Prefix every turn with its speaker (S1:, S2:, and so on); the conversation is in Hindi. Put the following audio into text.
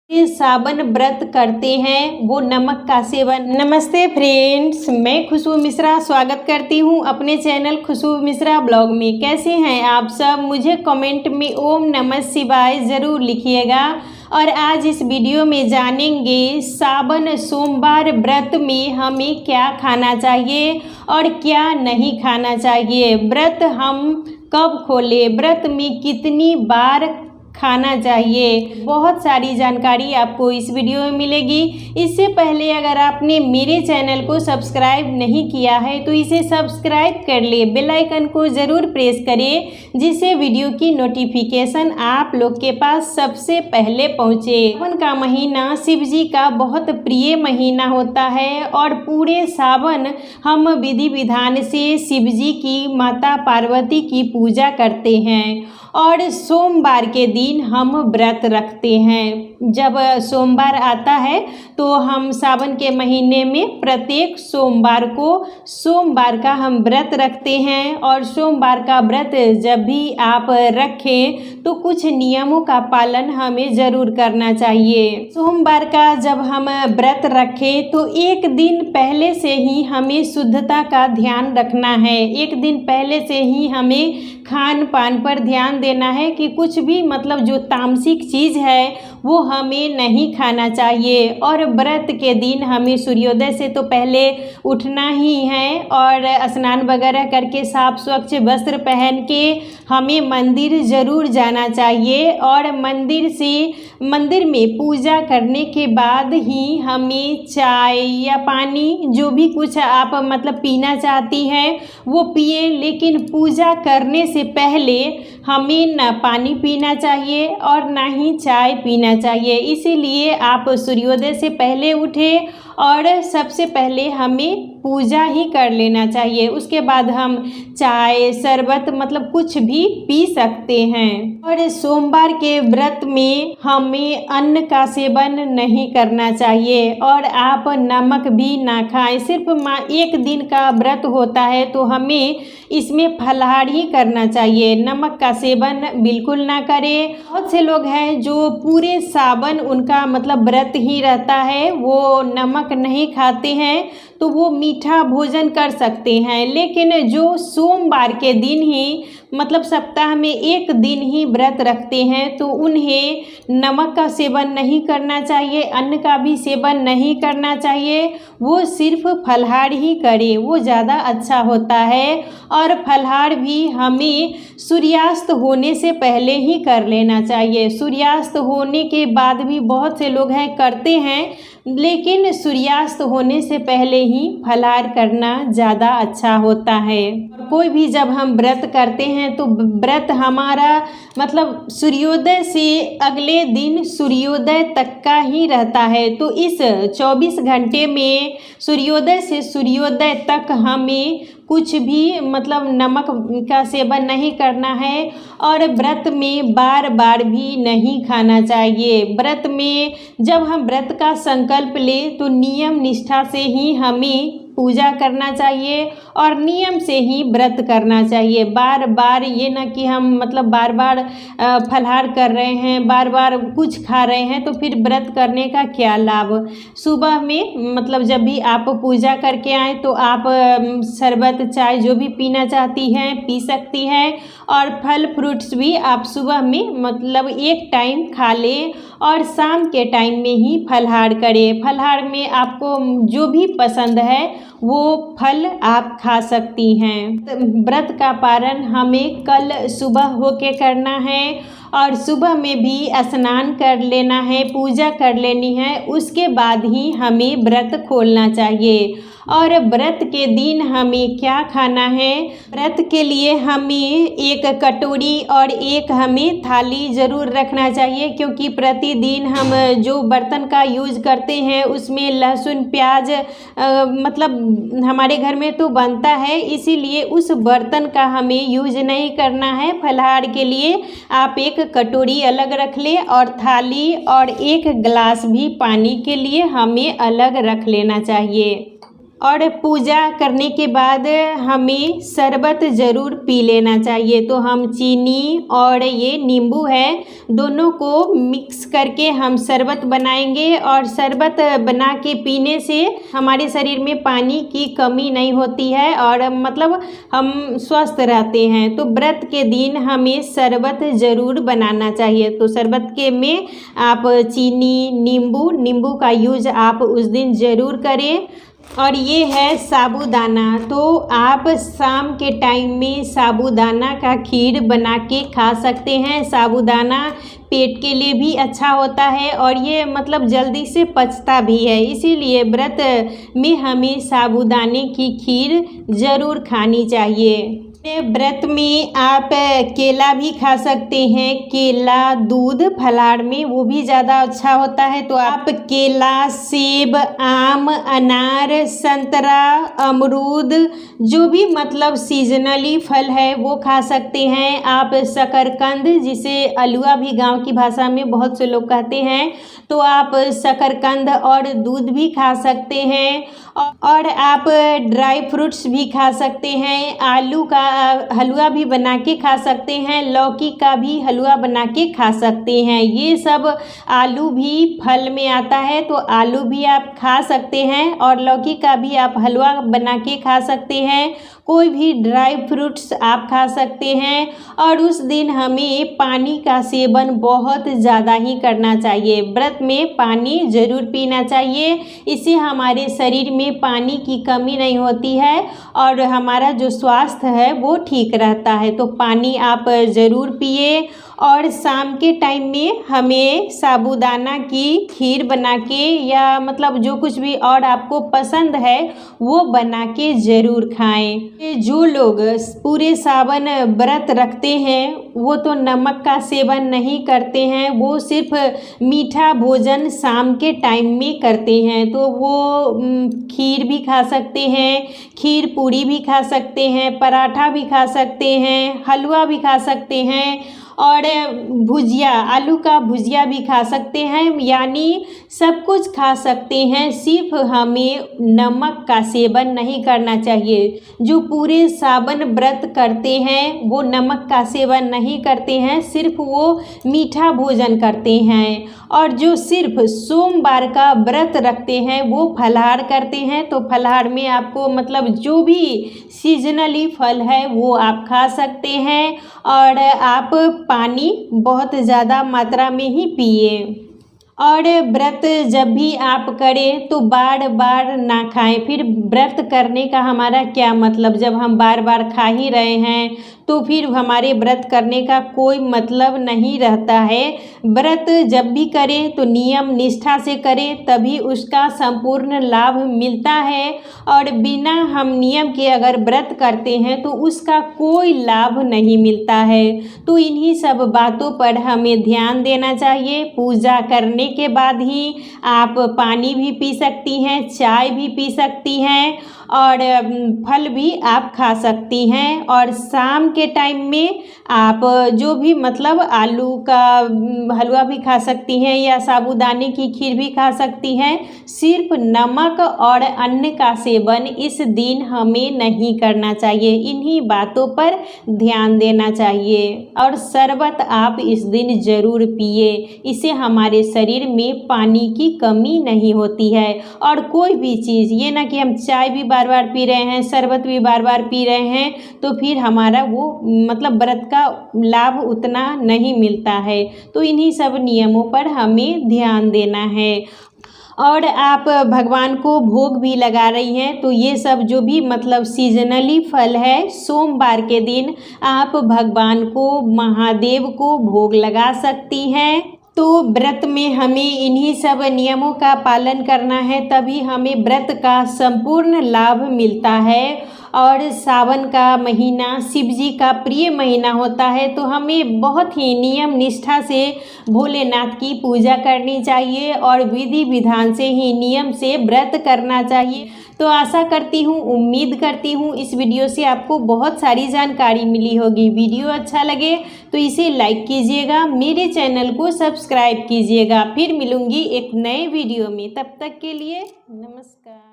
S1: सावन व्रत करते हैं वो नमक का सेवन। नमस्ते फ्रेंड्स, मैं खुशबू मिश्रा स्वागत करती हूँ अपने चैनल खुशबू मिश्रा ब्लॉग में। कैसे हैं आप सब? मुझे कमेंट में ओम नमः शिवाय ज़रूर लिखिएगा। और आज इस वीडियो में जानेंगे सावन सोमवार व्रत में हमें क्या खाना चाहिए और क्या नहीं खाना चाहिए। व्रत हम कब खोलें, व्रत में कितनी बार खाना चाहिए, बहुत सारी जानकारी आपको इस वीडियो में मिलेगी। इससे पहले अगर आपने मेरे चैनल को सब्सक्राइब नहीं किया है तो इसे सब्सक्राइब कर ले, बेल आइकन को ज़रूर प्रेस करें जिससे वीडियो की नोटिफिकेशन आप लोग के पास सबसे पहले पहुँचे। सावन का महीना शिव जी का बहुत प्रिय महीना होता है और पूरे सावन हम विधि विधान से शिव जी की माता पार्वती की पूजा करते हैं और सोमवार के दिन हम व्रत रखते हैं। जब सोमवार आता है तो हम सावन के महीने में प्रत्येक सोमवार को सोमवार का हम व्रत रखते हैं। और सोमवार का व्रत जब भी आप रखें तो कुछ नियमों का पालन हमें ज़रूर करना चाहिए। सोमवार का जब हम व्रत रखें तो एक दिन पहले से ही हमें शुद्धता का ध्यान रखना है। एक दिन पहले से ही हमें खान पान पर ध्यान देना है कि कुछ भी मतलब जो तामसिक चीज़ है वो हमें नहीं खाना चाहिए। और व्रत के दिन हमें सूर्योदय से तो पहले उठना ही है और स्नान वगैरह करके साफ स्वच्छ वस्त्र पहन के हमें मंदिर ज़रूर जाना चाहिए। और मंदिर में पूजा करने के बाद ही हमें चाय या पानी जो भी कुछ आप मतलब पीना चाहती हैं वो पिए, लेकिन पूजा करने से पहले हमें ना पानी पीना चाहिए और ना ही चाय पीना चाहिए। इसीलिए आप सूर्योदय से पहले उठें और सबसे पहले हमें पूजा ही कर लेना चाहिए। उसके बाद हम चाय शरबत मतलब कुछ भी पी सकते हैं। और सोमवार के व्रत में हमें अन्न का सेवन नहीं करना चाहिए और आप नमक भी ना खाएं। सिर्फ एक दिन का व्रत होता है तो हमें इसमें फलाहार ही करना चाहिए, नमक का सेवन बिल्कुल ना करें। बहुत से लोग हैं जो पूरे सावन उनका मतलब व्रत ही रहता है, वो नमक नहीं खाते हैं तो वो मीठा भोजन कर सकते हैं। लेकिन जो सोमवार के दिन ही मतलब सप्ताह में एक दिन ही व्रत रखते हैं तो उन्हें नमक का सेवन नहीं करना चाहिए, अन्न का भी सेवन नहीं करना चाहिए। वो सिर्फ फलाहार ही करें, वो ज़्यादा अच्छा होता है। और फलाहार भी हमें सूर्यास्त होने से पहले ही कर लेना चाहिए। सूर्यास्त होने के बाद भी बहुत से लोग हैं करते हैं, लेकिन सूर्यास्त होने से पहले ही फलाहार करना ज़्यादा अच्छा होता है। कोई भी जब हम व्रत करते हैं तो व्रत हमारा मतलब सूर्योदय से अगले दिन सूर्योदय तक का ही रहता है। तो इस 24 घंटे में सूर्योदय से सूर्योदय तक हमें कुछ भी मतलब नमक का सेवन नहीं करना है और व्रत में बार बार भी नहीं खाना चाहिए। व्रत में जब हम व्रत का संकल्प लें तो नियम निष्ठा से ही हमें पूजा करना चाहिए और नियम से ही व्रत करना चाहिए। बार बार ये ना कि हम मतलब बार बार फलाहार कर रहे हैं, बार बार कुछ खा रहे हैं तो फिर व्रत करने का क्या लाभ। सुबह में मतलब जब भी आप पूजा करके आए तो आप शरबत चाय जो भी पीना चाहती हैं पी सकती हैं। और फल फ्रूट्स भी आप सुबह में मतलब एक टाइम खा लें और शाम के टाइम में ही फलाहार करें। फलाहार में आपको जो भी पसंद है वो फल आप खा सकती हैं। व्रत का पारण हमें कल सुबह होके करना है और सुबह में भी स्नान कर लेना है, पूजा कर लेनी है, उसके बाद ही हमें व्रत खोलना चाहिए। और व्रत के दिन हमें क्या खाना है, व्रत के लिए हमें एक कटोरी और एक हमें थाली ज़रूर रखना चाहिए, क्योंकि प्रतिदिन हम जो बर्तन का यूज़ करते हैं उसमें लहसुन प्याज मतलब हमारे घर में तो बनता है, इसीलिए उस बर्तन का हमें यूज़ नहीं करना है। फलाहार के लिए आप एक कटोरी अलग रख लें और थाली और एक गिलास भी पानी के लिए हमें अलग रख लेना चाहिए। और पूजा करने के बाद हमें शरबत ज़रूर पी लेना चाहिए। तो हम चीनी और ये नींबू है दोनों को मिक्स करके हम शरबत बनाएंगे और शरबत बना के पीने से हमारे शरीर में पानी की कमी नहीं होती है और मतलब हम स्वस्थ रहते हैं। तो व्रत के दिन हमें शरबत ज़रूर बनाना चाहिए। तो शरबत के में आप चीनी नींबू का यूज़ आप उस दिन ज़रूर करें। और ये है साबूदाना। तो आप शाम के टाइम में साबूदाना का खीर बना के खा सकते हैं। साबूदाना पेट के लिए भी अच्छा होता है और ये मतलब जल्दी से पचता भी है, इसीलिए व्रत में हमें साबूदाने की खीर ज़रूर खानी चाहिए। व्रत में आप केला भी खा सकते हैं। केला दूध फलाहार में वो भी ज़्यादा अच्छा होता है। तो आप केला, सेब, आम, अनार, संतरा, अमरूद जो भी मतलब सीजनली फल है वो खा सकते हैं। आप शकरकंद जिसे अलुआ भी गांव की भाषा में बहुत से लोग कहते हैं, तो आप शकरकंद और दूध भी खा सकते हैं। और आप ड्राई फ्रूट्स भी खा सकते हैं। आलू का हलवा भी बना के खा सकते हैं। लौकी का भी हलवा बना के खा सकते हैं। ये सब आलू भी फल में आता है, तो आलू भी आप खा सकते हैं और लौकी का भी आप हलवा बना के खा सकते हैं। कोई भी ड्राई फ्रूट्स आप खा सकते हैं। और उस दिन हमें पानी का सेवन बहुत ज़्यादा ही करना चाहिए। व्रत में पानी ज़रूर पीना चाहिए, इससे हमारे शरीर में पानी की कमी नहीं होती है और हमारा जो स्वास्थ्य है वो ठीक रहता है। तो पानी आप ज़रूर पिए। और शाम के टाइम में हमें साबूदाना की खीर बना के या मतलब जो कुछ भी और आपको पसंद है वो बना के ज़रूर खाएं। जो लोग पूरे सावन व्रत रखते हैं वो तो नमक का सेवन नहीं करते हैं, वो सिर्फ मीठा भोजन शाम के टाइम में करते हैं। तो वो खीर भी खा सकते हैं, खीर पूरी भी खा सकते हैं, पराठा भी खा सकते हैं, हलवा भी खा सकते हैं और भुजिया, आलू का भुजिया भी खा सकते हैं। यानी सब कुछ खा सकते हैं, सिर्फ हमें नमक का सेवन नहीं करना चाहिए। जो पूरे सावन व्रत करते हैं वो नमक का सेवन नहीं करते हैं, सिर्फ वो मीठा भोजन करते हैं। और जो सिर्फ सोमवार का व्रत रखते हैं वो फलाहार करते हैं। तो फलाहार में आपको मतलब जो भी सीजनली फल है वो आप खा सकते हैं। और आप पानी बहुत ज़्यादा मात्रा में ही पिए। और व्रत जब भी आप करें तो बार बार ना खाएं। फिर व्रत करने का हमारा क्या मतलब, जब हम बार बार खा ही रहे हैं तो फिर हमारे व्रत करने का कोई मतलब नहीं रहता है। व्रत जब भी करें तो नियम निष्ठा से करें, तभी उसका संपूर्ण लाभ मिलता है। और बिना हम नियम के अगर व्रत करते हैं तो उसका कोई लाभ नहीं मिलता है। तो इन्हीं सब बातों पर हमें ध्यान देना चाहिए। पूजा करने के बाद ही आप पानी भी पी सकती हैं, चाय भी पी सकती हैं और फल भी आप खा सकती हैं। और शाम के टाइम में आप जो भी मतलब आलू का हलवा भी खा सकती हैं या साबूदाने की खीर भी खा सकती हैं। सिर्फ नमक और अन्न का सेवन इस दिन हमें नहीं करना चाहिए। इन्हीं बातों पर ध्यान देना चाहिए। और शरबत आप इस दिन ज़रूर पिए, इससे हमारे शरीर में पानी की कमी नहीं होती है। और कोई भी चीज़, ये ना कि हम चाय भी बार बार पी रहे हैं, शरबत भी बार बार पी रहे हैं, तो फिर हमारा वो मतलब व्रत का लाभ उतना नहीं मिलता है। तो इन्हीं सब नियमों पर हमें ध्यान देना है। और आप भगवान को भोग भी लगा रही हैं, तो ये सब जो भी मतलब सीजनली फल है, सोमवार के दिन आप भगवान को, महादेव को भोग लगा सकती हैं। तो व्रत में हमें इन्हीं सब नियमों का पालन करना है, तभी हमें व्रत का संपूर्ण लाभ मिलता है। और सावन का महीना शिव जी का प्रिय महीना होता है, तो हमें बहुत ही नियम निष्ठा से भोलेनाथ की पूजा करनी चाहिए और विधि विधान से ही नियम से व्रत करना चाहिए। तो आशा करती हूँ, उम्मीद करती हूँ इस वीडियो से आपको बहुत सारी जानकारी मिली होगी। वीडियो अच्छा लगे तो इसे लाइक कीजिएगा, मेरे चैनल को सब्सक्राइब कीजिएगा। फिर मिलूँगी एक नए वीडियो में, तब तक के लिए नमस्कार।